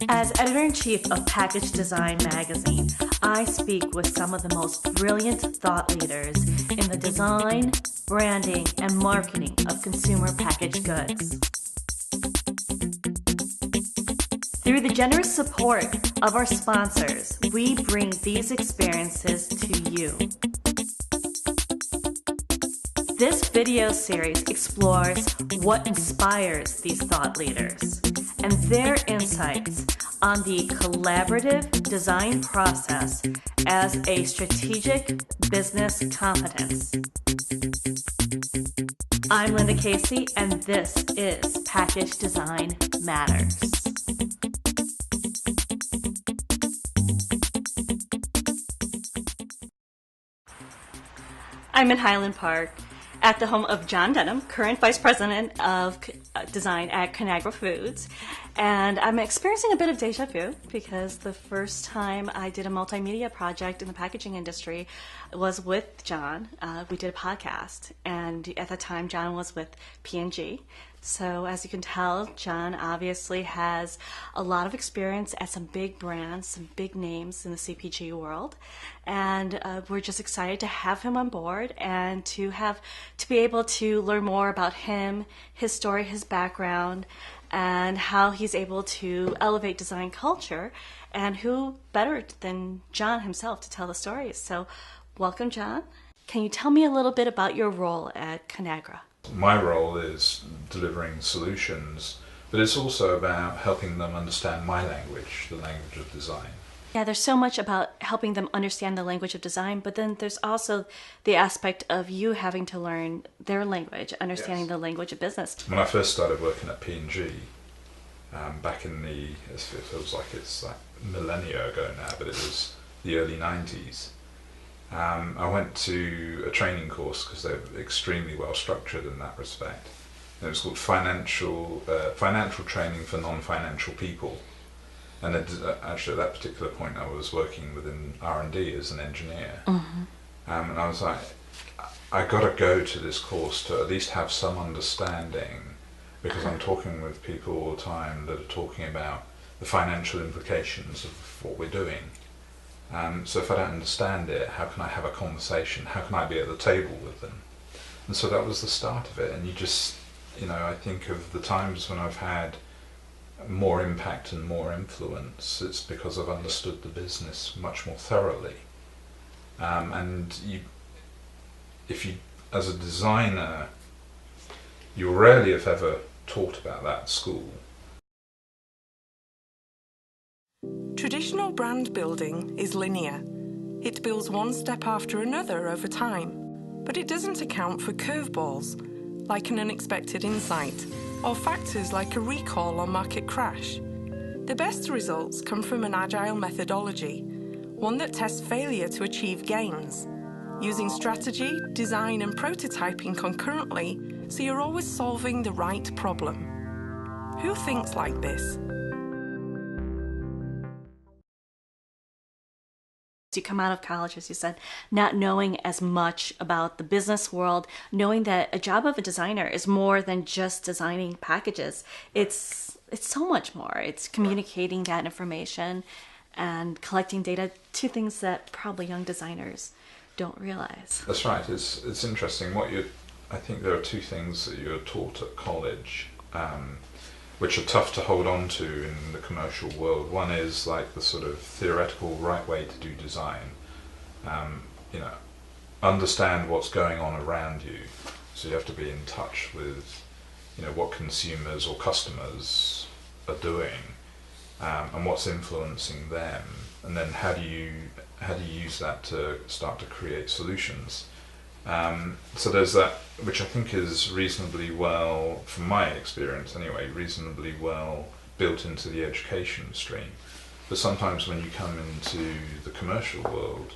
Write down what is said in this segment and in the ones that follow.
As editor-in-chief of Package Design magazine, I speak with some of the most brilliant thought leaders in the design, branding, and marketing of consumer packaged goods. Through the generous support of our sponsors, we bring these experiences to you. This video series explores what inspires these thought leaders and their insights on the collaborative design process as a strategic business competence. I'm Linda Casey, and this is Package Design Matters. I'm in Highland Park at the home of Jonathan Denham, current Vice President of Design at ConAgra Foods. And I'm experiencing a bit of deja vu because the first time I did a multimedia project in the packaging industry was with John. We did a podcast, and at the time John was with P&G. So as you can tell, John obviously has a lot of experience at some big brands, some big names in the CPG world. And we're just excited to have him on board and to be able to learn more about him, his story, his background, and how he's able to elevate design culture. And who better than John himself to tell the stories. So welcome, John. Can you tell me a little bit about your role at ConAgra? My role is delivering solutions, but it's also about helping them understand my language, the language of design. Yeah, there's so much about helping them understand the language of design, but then there's also the aspect of you having to learn their language, understanding the language of business. When I first started working at P&G, back in it feels like it's like millennia ago now, but it was the early 90s. I went to a training course because they're extremely well structured in that respect. And it was called financial training for non-financial people. And actually, at that particular point, I was working within R&D as an engineer. Mm-hmm. And I was like, I got to go to this course to at least have some understanding, because I'm talking with people all the time that are talking about the financial implications of what we're doing. So if I don't understand it, how can I have a conversation? How can I be at the table with them? And so that was the start of it. And I think of the times when I've had more impact and more influence, it's because I've understood the business much more thoroughly. If you, as a designer, you rarely, if ever, taught about that at school. Traditional brand building is linear. It builds one step after another over time, but it doesn't account for curveballs, like an unexpected insight, or factors like a recall or market crash. The best results come from an agile methodology, one that tests failure to achieve gains, using strategy, design, and prototyping concurrently, so you're always solving the right problem. Who thinks like this? You come out of college, as you said, not knowing as much about the business world, knowing that a job of a designer is more than just designing packages. It's so much more. It's communicating that information and collecting data, two things that probably young designers don't realize. That's right. It's interesting. I think there are two things that you're taught at college, which are tough to hold on to in the commercial world. One is like the sort of theoretical right way to do design. Understand what's going on around you. So you have to be in touch with, what consumers or customers are doing, and what's influencing them. And then how do you use that to start to create solutions? So there's that, which I think is reasonably well, from my experience anyway, reasonably well built into the education stream. But sometimes when you come into the commercial world,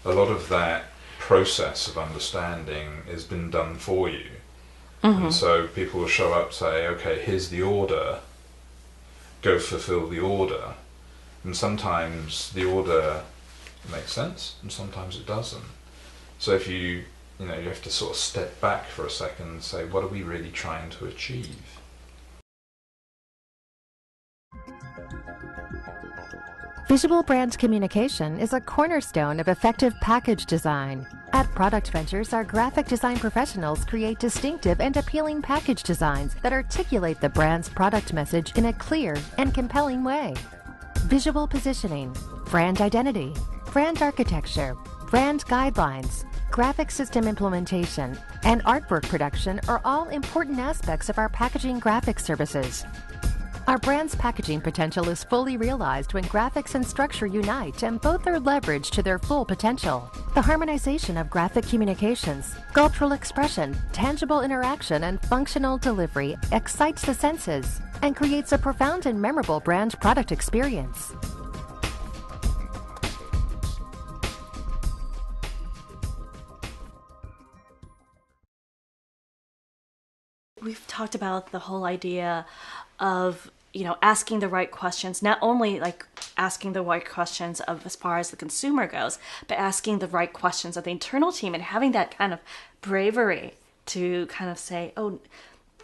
a lot of that process of understanding has been done for you. And so people will show up, say, okay, here's the order, go fulfill the order. And sometimes the order makes sense and sometimes it doesn't. So if you have to sort of step back for a second and say, what are we really trying to achieve? Visual brand communication is a cornerstone of effective package design. At Product Ventures, our graphic design professionals create distinctive and appealing package designs that articulate the brand's product message in a clear and compelling way. Visual positioning, brand identity, brand architecture, brand guidelines, graphic system implementation, and artwork production are all important aspects of our packaging graphics services. Our brand's packaging potential is fully realized when graphics and structure unite and both are leveraged to their full potential. The harmonization of graphic communications, sculptural expression, tangible interaction, and functional delivery excites the senses and creates a profound and memorable brand product experience. We've talked about the whole idea of, asking the right questions, not only like asking the right questions of as far as the consumer goes, but asking the right questions of the internal team and having that kind of bravery to kind of say, oh,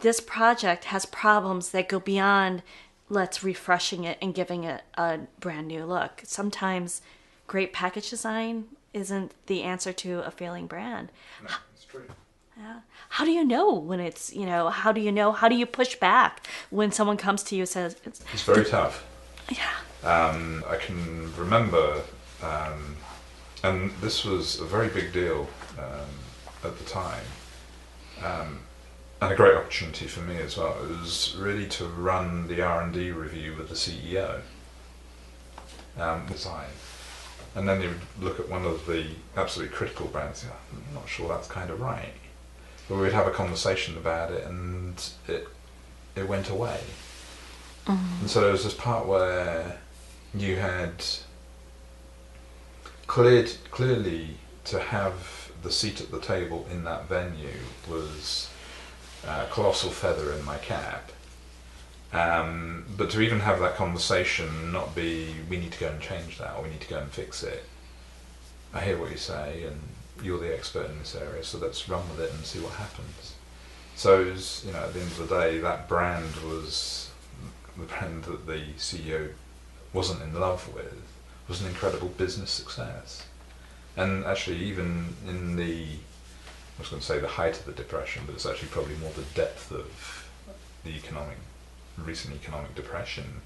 this project has problems that go beyond let's refreshing it and giving it a brand new look. Sometimes great package design isn't the answer to a failing brand. No, it's true. Yeah. How do you know when it's, how do you push back when someone comes to you and says, it's very tough. Yeah. I can remember, and this was a very big deal at the time, and a great opportunity for me as well. It was really to run the R&D review with the CEO, design. And then you would look at one of the absolutely critical brands, I'm not sure that's kind of right. But we'd have a conversation about it and it went away. And so there was this part where you had clearly to have the seat at the table in that venue was a colossal feather in my cap. But to even have that conversation, not be, we need to go and change that or we need to go and fix it. I hear what you say and you're the expert in this area, so let's run with it and see what happens. So it was, at the end of the day, that brand was the brand that the CEO wasn't in love with, was an incredible business success. And actually even in I was going to say the height of the depression, but it's actually probably more the depth of the recent economic depression,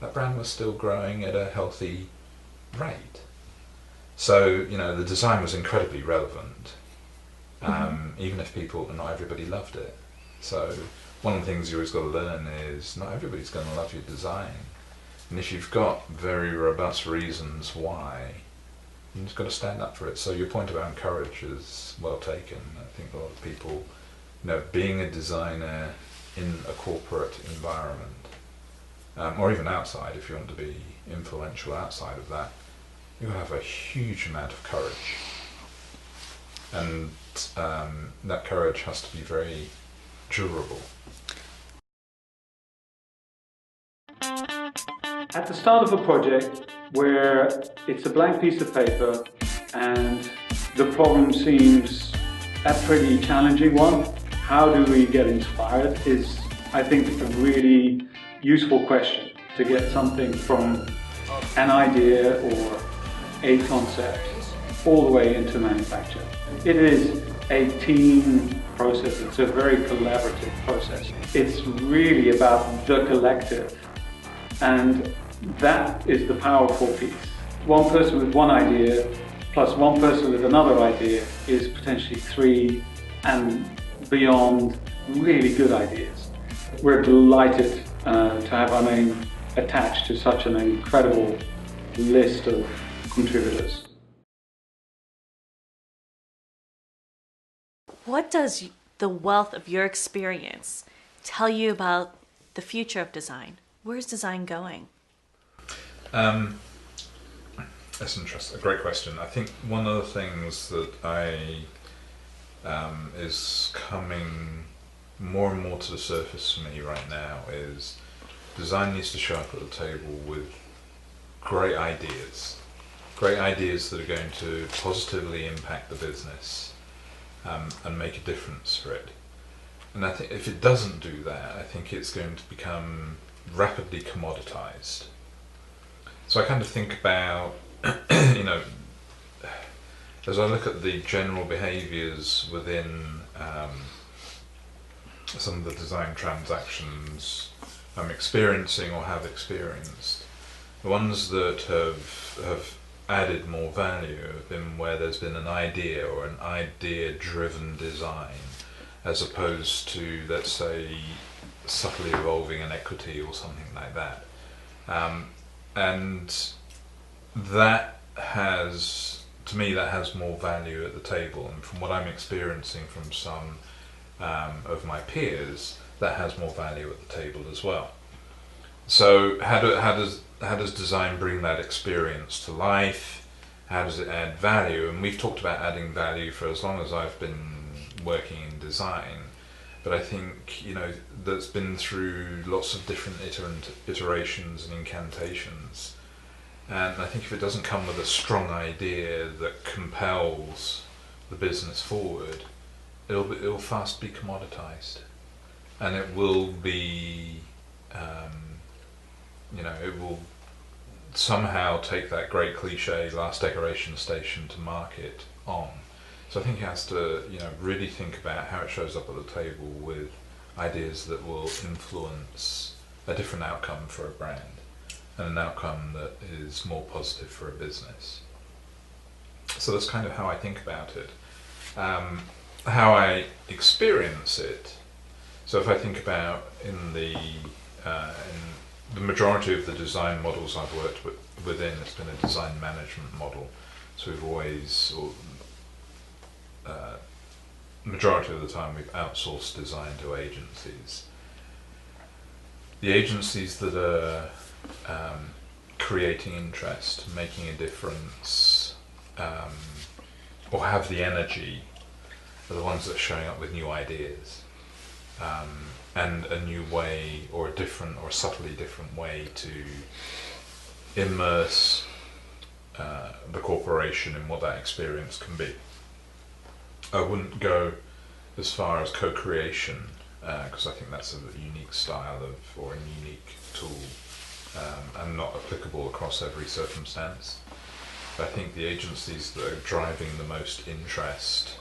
that brand was still growing at a healthy rate. So, the design was incredibly relevant, even if not everybody loved it. So one of the things you always got to learn is not everybody's going to love your design. And if you've got very robust reasons why, you've just got to stand up for it. So your point about courage is well taken. I think a lot of people, being a designer in a corporate environment, or even outside, if you want to be influential outside of that, you have a huge amount of courage, and that courage has to be very durable. At the start of a project where it's a blank piece of paper and the problem seems a pretty challenging one, how do we get inspired is, I think, a really useful question to get something from an idea or a concept all the way into manufacture. It is a team process, it's a very collaborative process. It's really about the collective, and that is the powerful piece. One person with one idea plus one person with another idea is potentially 3 and beyond really good ideas. We're delighted to have our name attached to such an incredible list of contributors. What does the wealth of your experience tell you about the future of design? Where's design going? That's interesting. A great question. I think one of the things that is coming more and more to the surface for me right now is design needs to show up at the table with great ideas that are going to positively impact the business and make a difference for it. And I think if it doesn't do that, I think it's going to become rapidly commoditized. So I kind of think about, you know, as I look at the general behaviours within some of the design transactions I'm experiencing or have experienced, the ones that have added more value have been where there's been an idea or an idea-driven design, as opposed to, let's say, subtly evolving an equity or something like that. And that has, to me, that has more value at the table. And from what I'm experiencing from some of my peers, that has more value at the table as well. So how does design bring that experience to life? How does it add value? And we've talked about adding value for as long as I've been working in design. But I think, you know, that's been through lots of different iterations and incantations. And I think if it doesn't come with a strong idea that compels the business forward, it'll fast be commoditized, and it will be, you know, it will somehow take that great cliche last decoration station to market on. So I think it has to, you know, really think about how it shows up at the table with ideas that will influence a different outcome for a brand and an outcome that is more positive for a business. So that's kind of how I think about it. How I experience it. So if I think about in the majority of the design models I've worked within, it's been a design management model. So we've always, majority of the time, we've outsourced design to agencies. The agencies that are creating interest, making a difference, or have the energy, are the ones that are showing up with new ideas and a new way, or a different or subtly different way to immerse the corporation in what that experience can be. I wouldn't go as far as co-creation because I think that's a unique style or a unique tool and not applicable across every circumstance. But I think the agencies that are driving the most interest,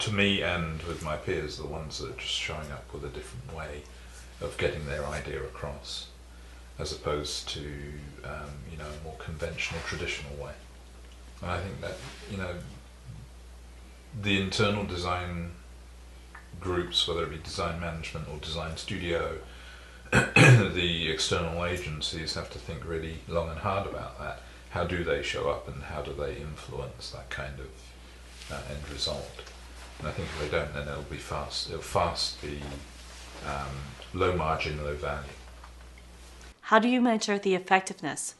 to me and with my peers, are the ones that are just showing up with a different way of getting their idea across, as opposed to you know, a more conventional, traditional way. And I think that, you know, the internal design groups, whether it be design management or design studio, the external agencies have to think really long and hard about that. How do they show up and how do they influence that kind of end result? And I think if they don't, then it'll fast be low margin, low value. How do you measure the effectiveness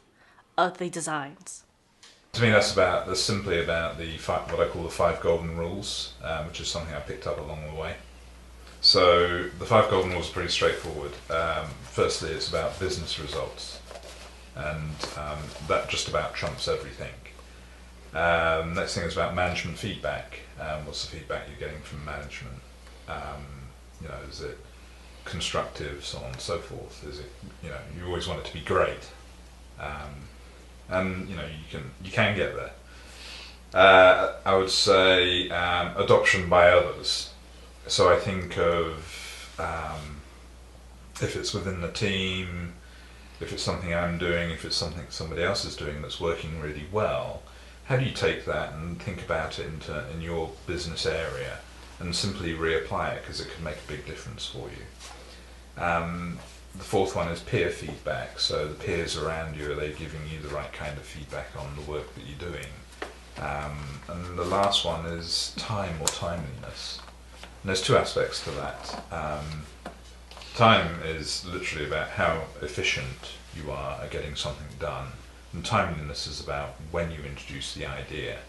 of the designs? To me, that's simply about what I call the 5 golden rules, which is something I picked up along the way. So the 5 golden rules are pretty straightforward. Firstly, it's about business results, and that just about trumps everything. Next thing is about management feedback. What's the feedback you're getting from management? You know, is it constructive, so on and so forth? Is it, you know, you always want it to be great. And you know, you can get there. I would say adoption by others. So I think of if it's within the team, if it's something I'm doing, if it's something somebody else is doing that's working really well, how do you take that and think about it in your business area and simply reapply it, because it can make a big difference for you. The fourth one is peer feedback. So the peers around you, are they giving you the right kind of feedback on the work that you're doing? And the last one is time or timeliness. And there's 2 aspects to that. Time is literally about how efficient you are at getting something done, And timeliness is about when you introduce the idea.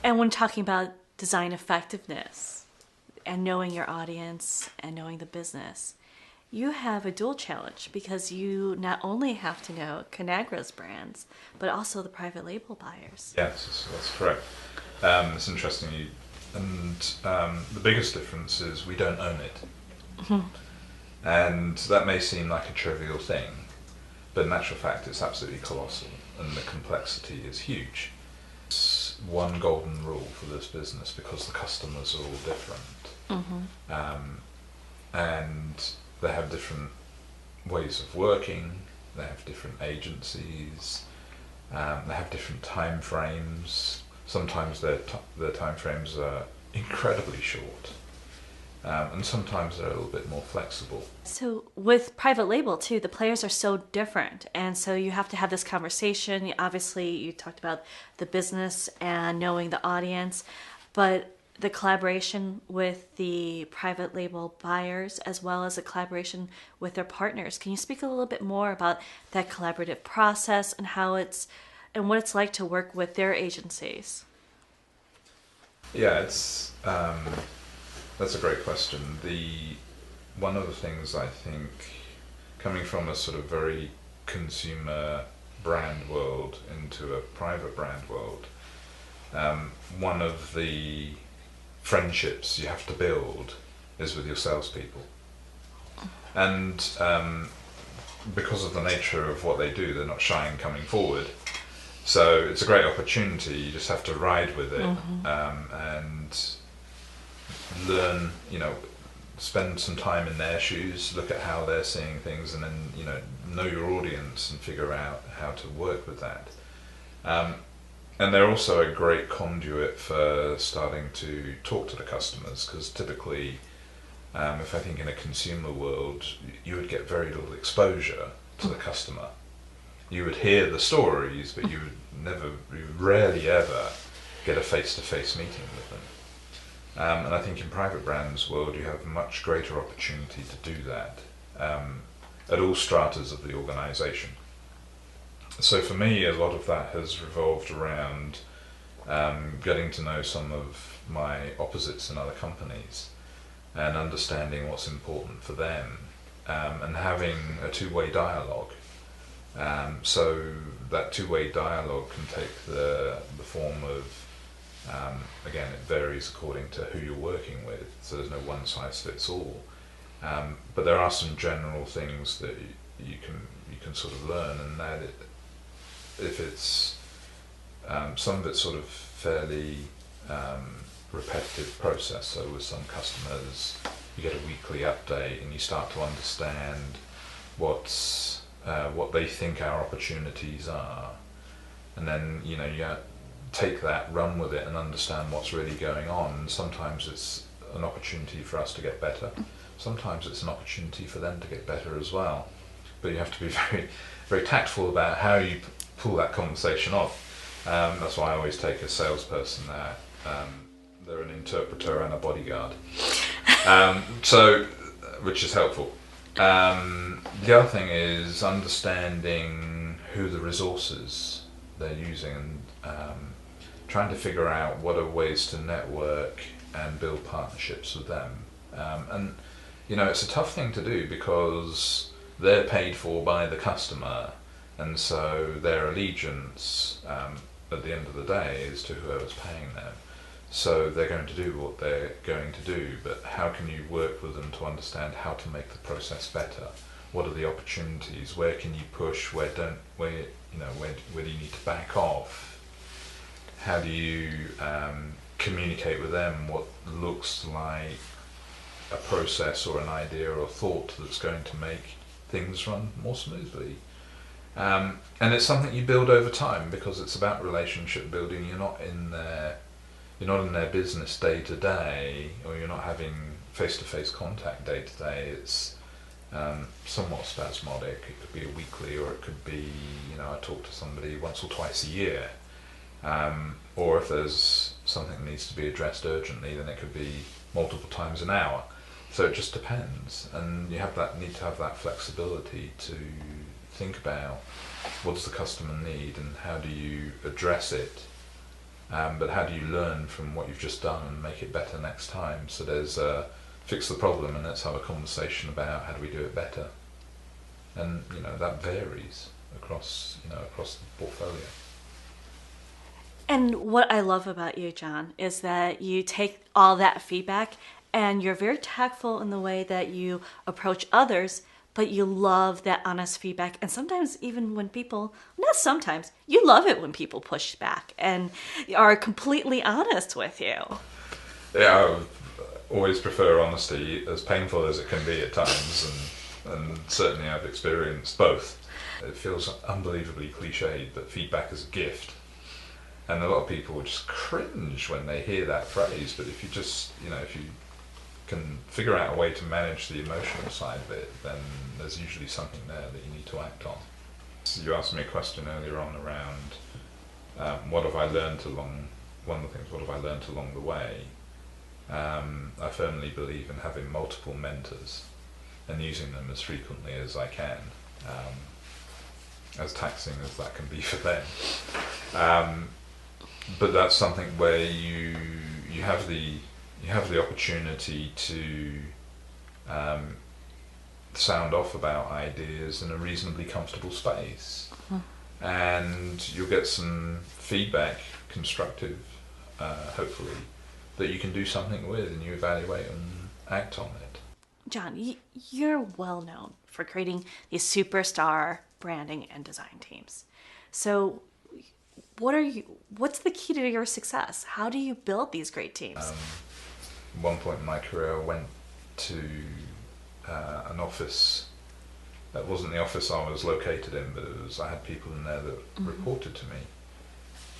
And when talking about design effectiveness and knowing your audience and knowing the business, you have a dual challenge because you not only have to know ConAgra's brands, but also the private label buyers. Yes, that's correct. It's interesting. The biggest difference is we don't own it. Mm-hmm. And that may seem like a trivial thing, but in actual fact it's absolutely colossal, and the complexity is huge. It's one golden rule for this business because the customers are all different. Mm-hmm. And they have different ways of working, they have different agencies, they have different time frames. Sometimes their time frames are incredibly short, and sometimes they're a little bit more flexible. So with private label too, the players are so different, and so you have to have this conversation. Obviously, you talked about the business and knowing the audience, but the collaboration with the private label buyers as well as the collaboration with their partners. Can you speak a little bit more about that collaborative process and how it's and what it's like to work with their agencies? Yeah, that's a great question. One of the things I think, coming from a sort of very consumer brand world into a private brand world, one of the friendships you have to build is with your salespeople. And because of the nature of what they do, they're not shy in coming forward. So it's a great opportunity. You just have to ride with it. Mm-hmm. And learn, spend some time in their shoes, look at how they're seeing things, and then, know your audience and figure out how to work with that. And they're also a great conduit for starting to talk to the customers, because typically, if I think in a consumer world, you would get very little exposure to the customer. You would hear the stories, but you rarely ever get a face-to-face meeting with them. And I think in private brands world, you have a much greater opportunity to do that at all stratas of the organisation. So for me, a lot of that has revolved around getting to know some of my opposites in other companies and understanding what's important for them, and having a two-way dialogue. So that two-way dialogue can take the form of, again, it varies according to who you're working with, so there's no one-size-fits-all. But there are some general things that you can sort of learn, and that if it's some of it's sort of fairly repetitive process. So with some customers, you get a weekly update, and you start to understand what they think our opportunities are, and then you take that, run with it, and understand what's really going on. And sometimes it's an opportunity for us to get better. Sometimes it's an opportunity for them to get better as well. But you have to be very, very tactful about how you pull that conversation off. That's why I always take a salesperson there. They're an interpreter and a bodyguard, which is helpful. The other thing is understanding who the resources they're using, and trying to figure out what are ways to network and build partnerships with them. And it's a tough thing to do because they're paid for by the customer, and so their allegiance at the end of the day is to whoever's paying them. So they're going to do what they're going to do, but how can you work with them to understand how to make the process better? What are the opportunities? Where can you push? Where do you need to back off? How do you communicate with them what looks like a process or an idea or thought that's going to make things run more smoothly? And it's something you build over time, because it's about relationship building. You're not in their business day to day, or you're not having face-to-face contact day to day. It's somewhat spasmodic. It could be a weekly, or it could be, I talk to somebody once or twice a year. Or if there's something that needs to be addressed urgently, then it could be multiple times an hour. So it just depends, and you need to have that flexibility to think about what does the customer need and how do you address it, but how do you learn from what you've just done and make it better next time. So there's fix the problem and let's have a conversation about how do we do it better. And that varies across across the portfolio. And what I love about you, John, is that you take all that feedback and you're very tactful in the way that you approach others, but you love that honest feedback. And sometimes even when people, not sometimes, you love it when people push back and are completely honest with you. Yeah, I always prefer honesty, as painful as it can be at times, and certainly I've experienced both. It feels unbelievably cliched that feedback is a gift. And a lot of people just cringe when they hear that phrase, but if you just, if you can figure out a way to manage the emotional side of it, then there's usually something there that you need to act on. So you asked me a question earlier on around what have I learned along the way. I firmly believe in having multiple mentors and using them as frequently as I can, as taxing as that can be for them. But that's something where you have the opportunity to sound off about ideas in a reasonably comfortable space, and you'll get some feedback, constructive, hopefully, that you can do something with, and you evaluate and act on it. John, you're well known for creating these superstar branding and design teams. So what's the key to your success? How do you build these great teams? At one point in my career, I went to an office that wasn't the office I was located in, but I had people in there that reported to me.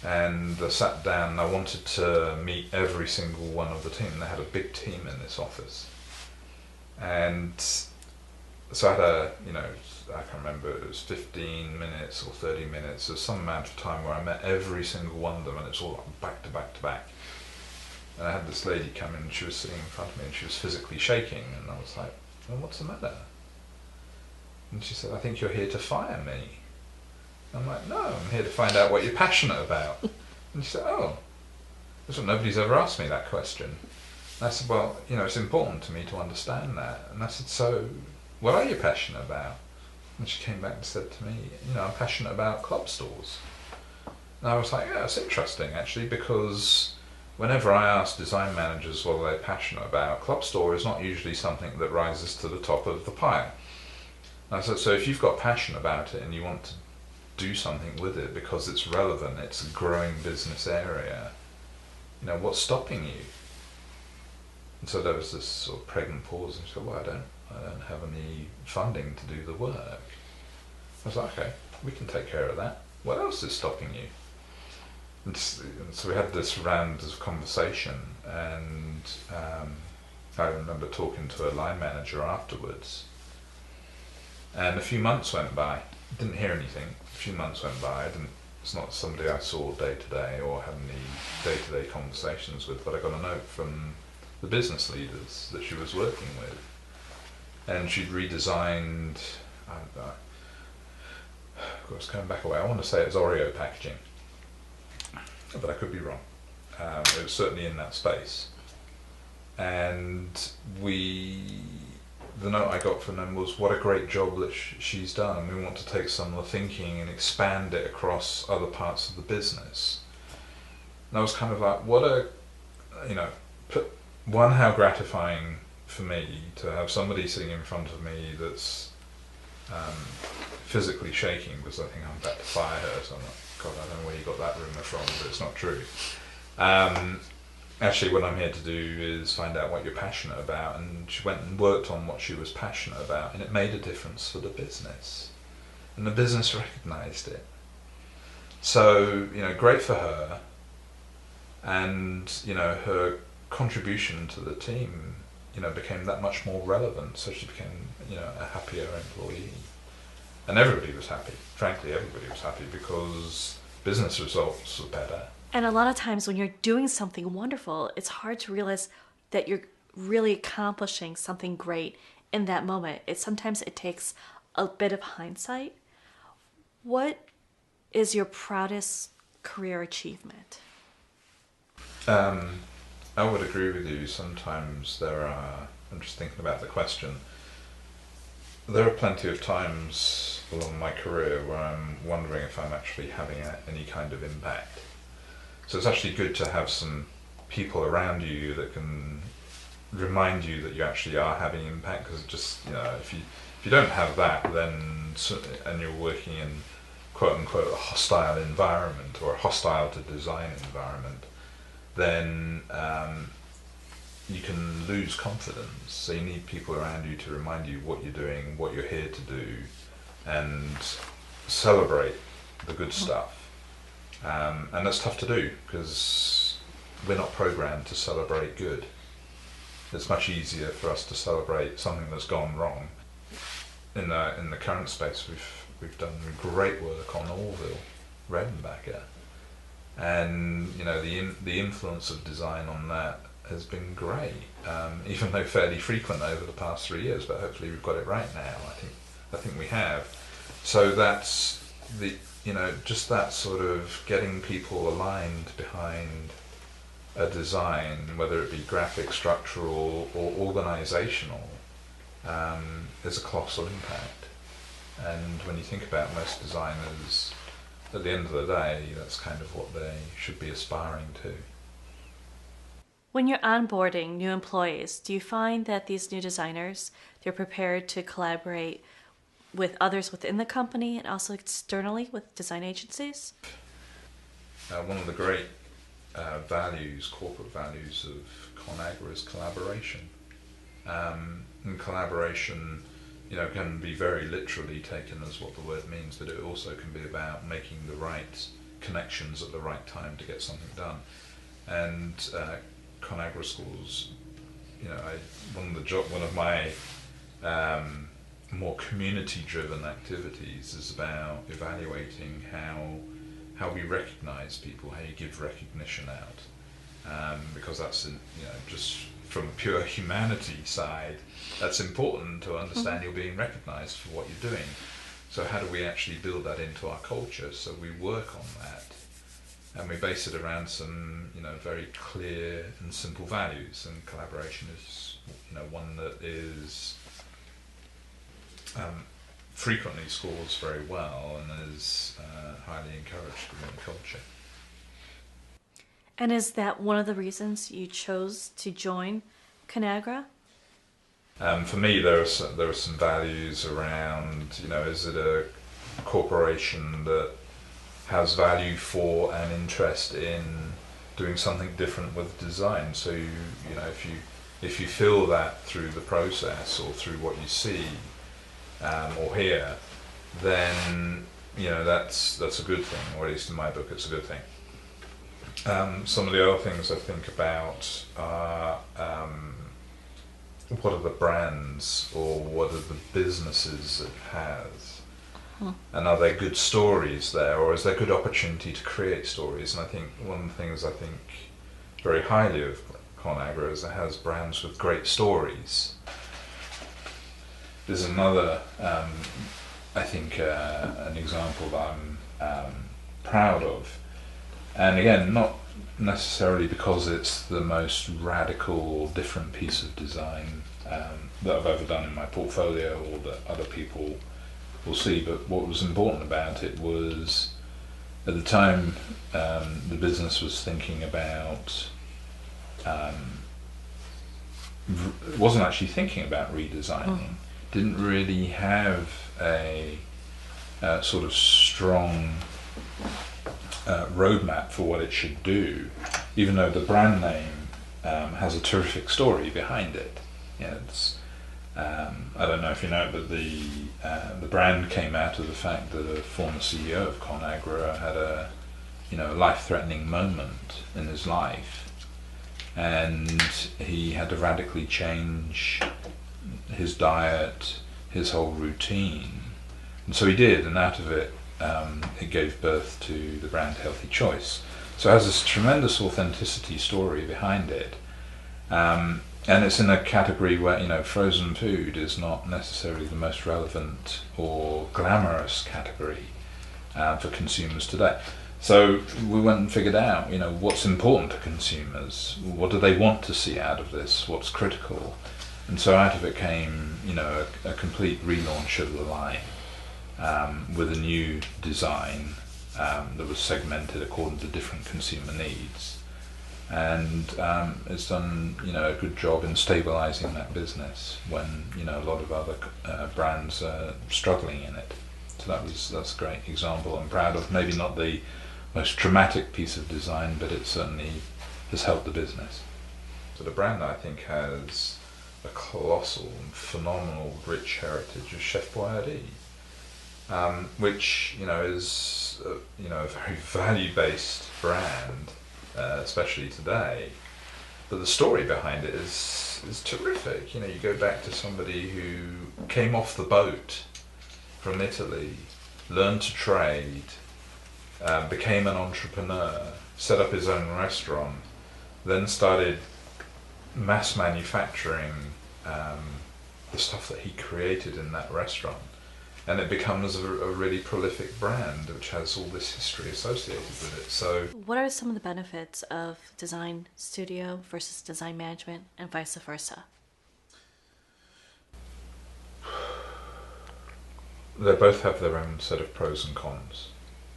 And I sat down and I wanted to meet every single one of the team. They had a big team in this office. And so I had I can't remember, it was 15 minutes or 30 minutes, there's some amount of time where I met every single one of them, and it's all like back to back to back. And I had this lady come in and she was sitting in front of me and she was physically shaking, and I was like, well, what's the matter? And she said, I think you're here to fire me. I'm like, no, I'm here to find out what you're passionate about. And she said, oh, that's what nobody's ever asked me that question. And I said, well, it's important to me to understand that. And I said, so what are you passionate about? And she came back and said to me, I'm passionate about club stores. And I was like, yeah, it's interesting actually, because whenever I ask design managers what they're passionate about, club store is not usually something that rises to the top of the pile. And I said, so if you've got passion about it and you want to do something with it because it's relevant, it's a growing business area, what's stopping you? And so there was this sort of pregnant pause, and she said, well, I don't have any funding to do the work. I was like, okay, we can take care of that. What else is stopping you? And so we had this round of conversation, and I remember talking to a line manager afterwards, and a few months went by, didn't hear anything. A few months went by, it's not somebody I saw day to day or had any day-to-day conversations with, but I got a note from the business leaders that she was working with, and she'd redesigned, of course, going back away, I want to say it was Oreo packaging, but I could be wrong. It was certainly in that space, and the note I got from them was, what a great job that she's done, and we want to take some of the thinking and expand it across other parts of the business. And I was kind of like, one, how gratifying for me to have somebody sitting in front of me that's physically shaking because I think I'm about to fire her, so I'm like, God, I don't know where you got that rumour from, but it's not true. Actually, what I'm here to do is find out what you're passionate about, and she went and worked on what she was passionate about, and it made a difference for the business, and the business recognised it. So, great for her, and her contribution to the team, became that much more relevant, so she became, a happier employee. And everybody was happy. Frankly, everybody was happy because business results were better. And a lot of times when you're doing something wonderful, it's hard to realize that you're really accomplishing something great in that moment. Sometimes it takes a bit of hindsight, What is your proudest career achievement? I would agree with you. Sometimes I'm just thinking about the question. There are plenty of times along my career where I'm wondering if I'm actually having any kind of impact. So it's actually good to have some people around you that can remind you that you actually are having impact, because just, if you don't have that, then, and you're working in quote unquote a hostile environment or a hostile to design environment, then you can lose confidence. So you need people around you to remind you what you're doing, what you're here to do, and celebrate the good stuff. And that's tough to do because we're not programmed to celebrate good. It's much easier for us to celebrate something that's gone wrong. In the current space, we've done great work on Orville, Redenbacher, and the influence of design on that has been great, even though fairly frequent over the past 3 years. But hopefully we've got it right now. I think we have. So that's just that sort of getting people aligned behind a design, whether it be graphic, structural, or organisational, is a colossal impact. And when you think about most designers, at the end of the day, that's kind of what they should be aspiring to. When you're onboarding new employees, do you find that these new designers, they're prepared to collaborate with others within the company and also externally with design agencies? One of the great corporate values of ConAgra is collaboration. And collaboration, can be very literally taken as what the word means, but it also can be about making the right connections at the right time to get something done. And ConAgra schools, one of my more community-driven activities is about evaluating how we recognise people, how you give recognition out, because that's just from a pure humanity side, that's important to understand you're being recognised for what you're doing. So how do we actually build that into our culture? So we work on that, and we base it around some very clear and simple values, and collaboration is one that is frequently scores very well and is highly encouraged within the culture. And is that one of the reasons you chose to join ConAgra? For me, there are some values around, is it a corporation that has value for and interest in doing something different with design? So if you feel that through the process or through what you see or hear, then that's a good thing, or at least in my book, it's a good thing. Some of the other things I think about are what are the brands or what are the businesses it has, and are there good stories there, or is there good opportunity to create stories? And I think one of the things I think very highly of ConAgra is it has brands with great stories. There's another, I think, an example that I'm proud of. And again, not necessarily because it's the most radical, different piece of design that I've ever done in my portfolio or that other people will see, but what was important about it was, at the time, the business was thinking about, wasn't actually thinking about redesigning, didn't really have a sort of strong roadmap for what it should do, even though the brand name has a terrific story behind it. It's I don't know if you know, but the brand came out of the fact that a former CEO of ConAgra had a life-threatening moment in his life, and he had to radically change his diet, his whole routine, and so he did, and out of it it gave birth to the brand Healthy Choice. So it has this tremendous authenticity story behind it, and it's in a category where frozen food is not necessarily the most relevant or glamorous category, for consumers today. So we went and figured out, what's important to consumers, what do they want to see out of this, what's critical, and so out of it came, a complete relaunch of the line with a new design that was segmented according to different consumer needs, and it's done, a good job in stabilising that business when a lot of other brands are struggling in it. So that's a great example. I'm proud of. Maybe not the most dramatic piece of design, but it certainly has helped the business. So the brand, I think, has a colossal and phenomenal rich heritage of Chef Boyardee, which is a very value-based brand, especially today. But the story behind it is terrific. You go back to somebody who came off the boat from Italy, learned to trade, became an entrepreneur, set up his own restaurant, then started mass manufacturing the stuff that he created in that restaurant, and it becomes a really prolific brand which has all this history associated with it. So what are some of the benefits of design studio versus design management and vice versa? They both have their own set of pros and cons.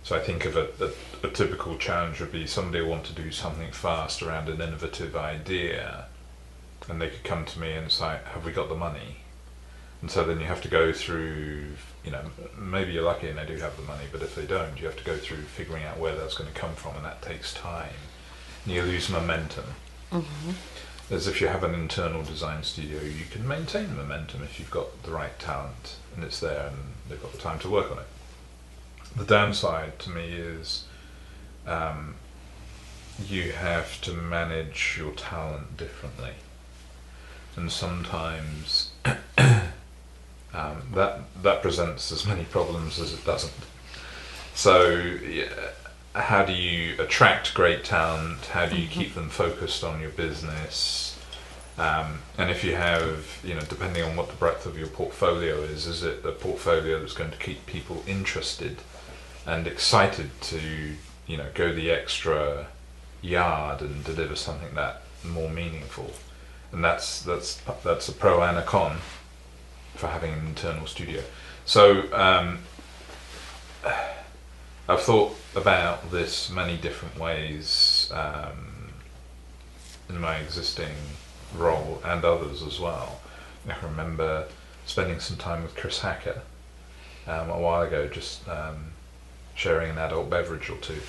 So I think of a typical challenge would be somebody want to do something fast around an innovative idea, and they could come to me and say, have we got the money? And so then you have to go through, maybe you're lucky and they do have the money, but if they don't, you have to go through figuring out where that's going to come from, and that takes time. And you lose momentum. Mm-hmm. As if you have an internal design studio, you can maintain momentum if you've got the right talent and it's there and they've got the time to work on it. The downside to me is you have to manage your talent differently, and sometimes that presents as many problems as it doesn't. So how do you attract great talent? How do you keep them focused on your business? And if you have, depending on what the breadth of your portfolio is it a portfolio that's going to keep people interested and excited to, go the extra yard and deliver something that more meaningful? And that's a pro and a con for having an internal studio. So I've thought about this many different ways in my existing role and others as well. I remember spending some time with Chris Hacker a while ago, just sharing an adult beverage or two,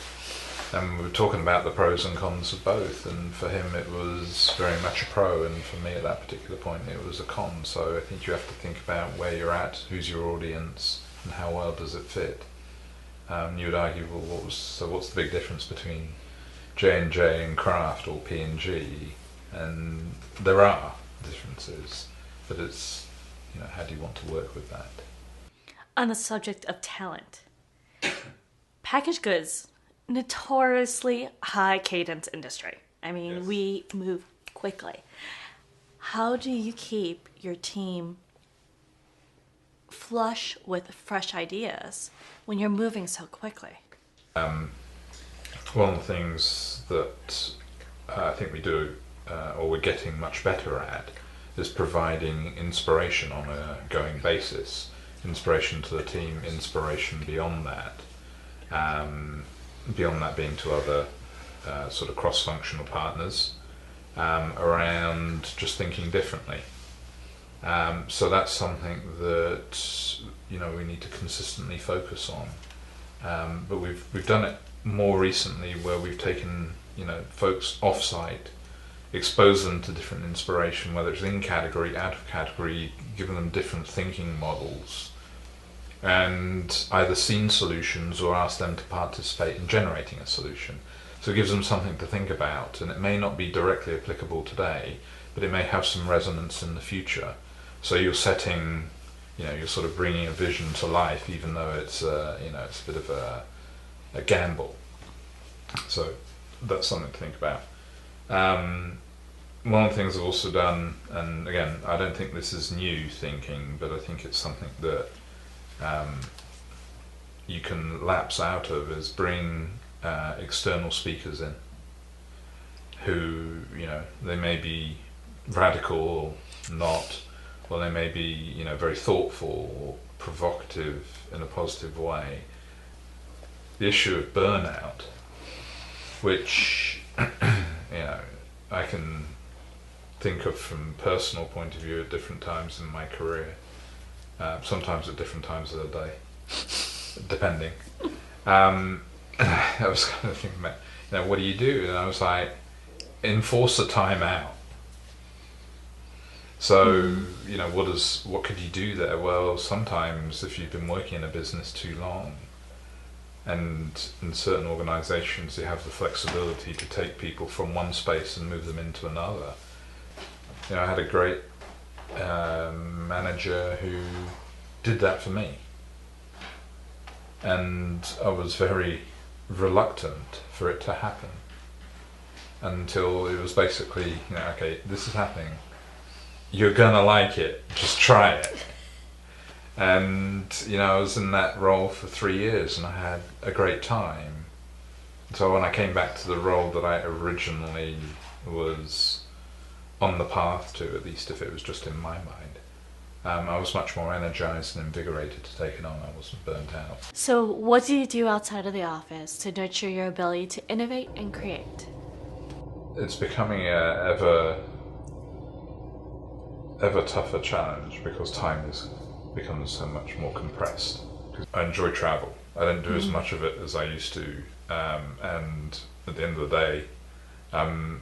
and we were talking about the pros and cons of both, and for him it was very much a pro, and for me at that particular point it was a con. So I think you have to think about where you're at, who's your audience, and how well does it fit. You would argue, well, what's the big difference between J&J and Kraft or P&G? And there are differences, but it's, how do you want to work with that? On the subject of talent, packaged goods, notoriously high cadence industry. I mean, yes. We move quickly. How do you keep your team flush with fresh ideas when you're moving so quickly? One of the things that I think we do, or we're getting much better at, is providing inspiration on a going basis. Inspiration to the team, inspiration beyond that. Beyond that being to other sort of cross-functional partners, around just thinking differently. So that's something that we need to consistently focus on. But we've done it more recently, where we've taken folks off-site, expose them to different inspiration, whether it's in category, out of category, given them different thinking models, and either seen solutions or asked them to participate in generating a solution. So it gives them something to think about, and it may not be directly applicable today, but it may have some resonance in the future. So you're setting, you're sort of bringing a vision to life, even though it's it's a bit of a gamble. So that's something to think about. One of the things I've also done, and again, I don't think this is new thinking, but I think it's something that you can lapse out of is bring external speakers in who, you know, they may be radical or not, or they may be, you know, very thoughtful or provocative in a positive way. The issue of burnout, which you know, I can think of from personal point of view at different times in my career, sometimes at different times of the day, depending. I was kind of thinking about, you know, what do you do? And I was like, enforce a timeout. So, you know, what could you do there? Well, sometimes if you've been working in a business too long, and in certain organisations you have the flexibility to take people from one space and move them into another. You know, I had a great manager who did that for me, and I was very reluctant for it to happen until it was basically, you know, okay, this is happening, you're gonna like it, just try it. And, you know, I was in that role for 3 years and I had a great time. So when I came back to the role that I originally was on the path to, at least if it was just in my mind, I was much more energized and invigorated to take it on. I wasn't burnt out. So what do you do outside of the office to nurture your ability to innovate and create? It's becoming a ever tougher challenge because time becomes so much more compressed. I enjoy travel. I don't do as much of it as I used to, and at the end of the day, what am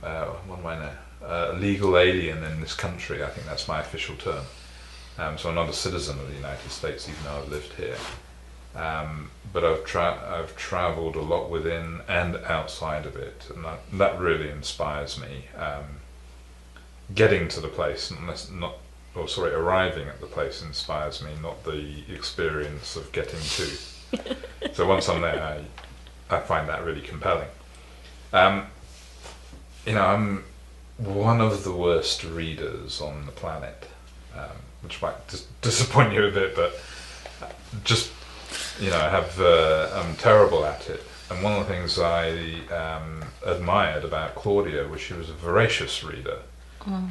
I now? A legal alien in this country. I think that's my official term. So I'm not a citizen of the United States, even though I've lived here. But I've travelled a lot within and outside of it, and that really inspires me. Getting to the place, arriving at the place inspires me, not the experience of getting to. So once I'm there, I find that really compelling. You know, I'm one of the worst readers on the planet, which might disappoint you a bit, but just, you know, I'm terrible at it. And one of the things I admired about Claudia was she was a voracious reader.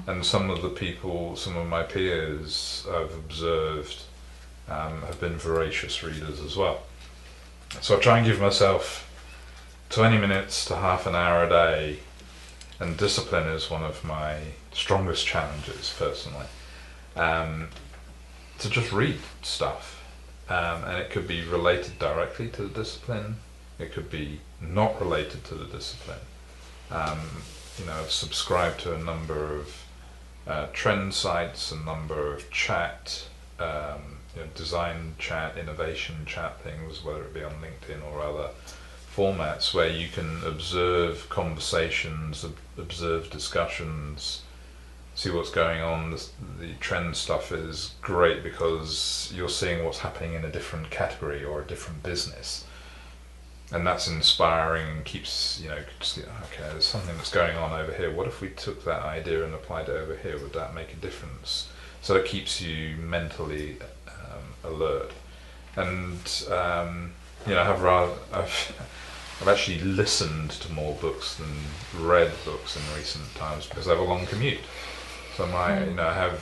And some of my peers I've observed have been voracious readers as well. So I try and give myself 20 minutes to half an hour a day, and discipline is one of my strongest challenges personally, to just read stuff. And it could be related directly to the discipline, it could be not related to the discipline. You know, I've subscribed to a number of trend sites, a number of chat, you know, design chat, innovation chat things, whether it be on LinkedIn or other formats, where you can observe conversations, observe discussions, see what's going on. The trend stuff is great because you're seeing what's happening in a different category or a different business. And that's inspiring and keeps, you know, just, okay, there's something that's going on over here. What if we took that idea and applied it over here? Would that make a difference? So it keeps you mentally alert. And, you know, I've actually listened to more books than read books in recent times because I have a long commute. So you know, I have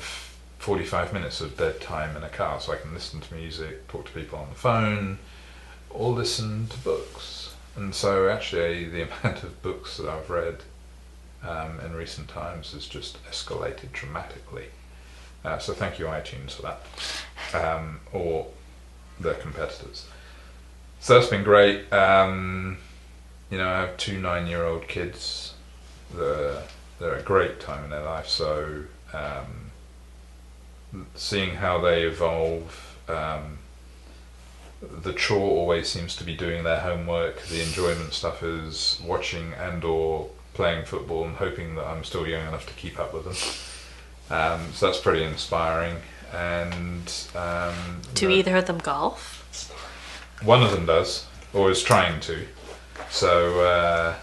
45 minutes of dead time in a car, so I can listen to music, talk to people on the phone, or listen to books. And so actually the amount of books that I've read in recent times has just escalated dramatically. So thank you iTunes for that, or their competitors. So that's been great. You know, I have 2 9-year-old kids. They're a great time in their life, so seeing how they evolve. The chore always seems to be doing their homework. The enjoyment stuff is watching and or playing football and hoping that I'm still young enough to keep up with them. So that's pretty inspiring. And do either of them golf? One of them does, or is trying to. So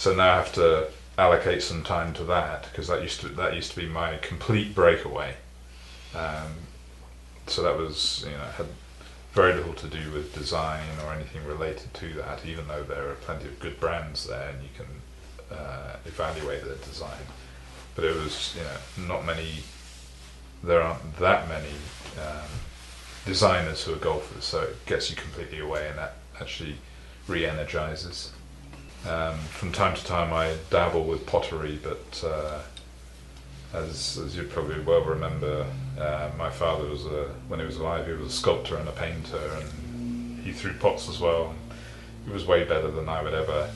now I have to allocate some time to that, because that used to be my complete breakaway. So that was, you know, I had very little to do with design or anything related to that, even though there are plenty of good brands there and you can evaluate their design. But it was, there aren't that many designers who are golfers, so it gets you completely away, and that actually re-energizes. From time to time I dabble with pottery, but as you probably well remember, my father was when he was alive, he was a sculptor and a painter, and he threw pots as well. He was way better than I would ever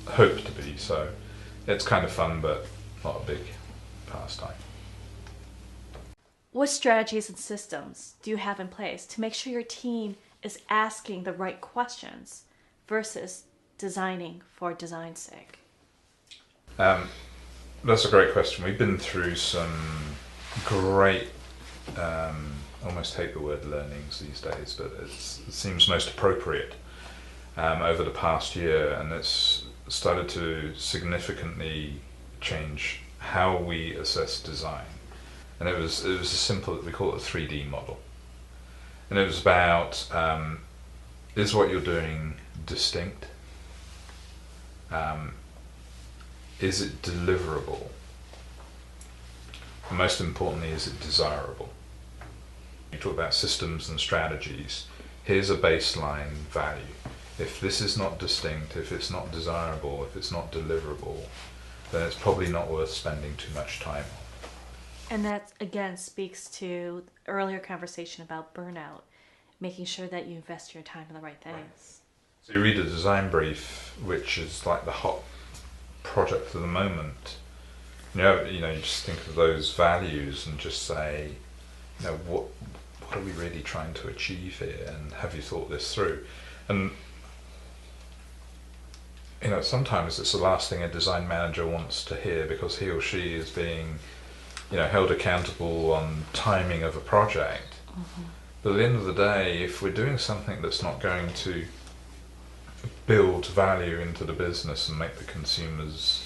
hope to be, so it's kind of fun, but not a big pastime. What strategies and systems do you have in place to make sure your team is asking the right questions versus designing for design's sake? That's a great question. We've been through some great, almost hate the word learnings these days, but it seems most appropriate over the past year, and it's started to significantly change how we assess design. And it was as simple, we call it a 3D model. And it was about, is what you're doing distinct? Is it deliverable? And most importantly, is it desirable? You talk about systems and strategies. Here's a baseline value. If this is not distinct, if it's not desirable, if it's not deliverable, then it's probably not worth spending too much time on. And that, again, speaks to the earlier conversation about burnout, making sure that you invest your time in the right things. So you read a design brief, which is like the hot project of the moment. You just think of those values and just say, what are we really trying to achieve here, and have you thought this through? And sometimes it's the last thing a design manager wants to hear, because he or she is being held accountable on timing of a project. Mm-hmm. But at the end of the day, if we're doing something that's not going to build value into the business and make the consumers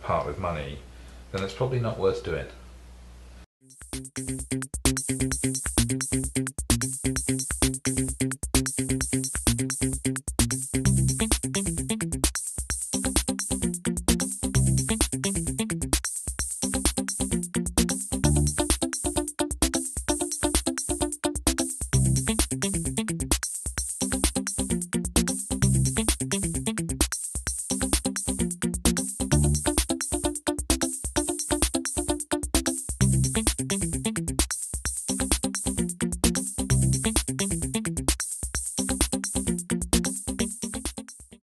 part with money, then it's probably not worth doing.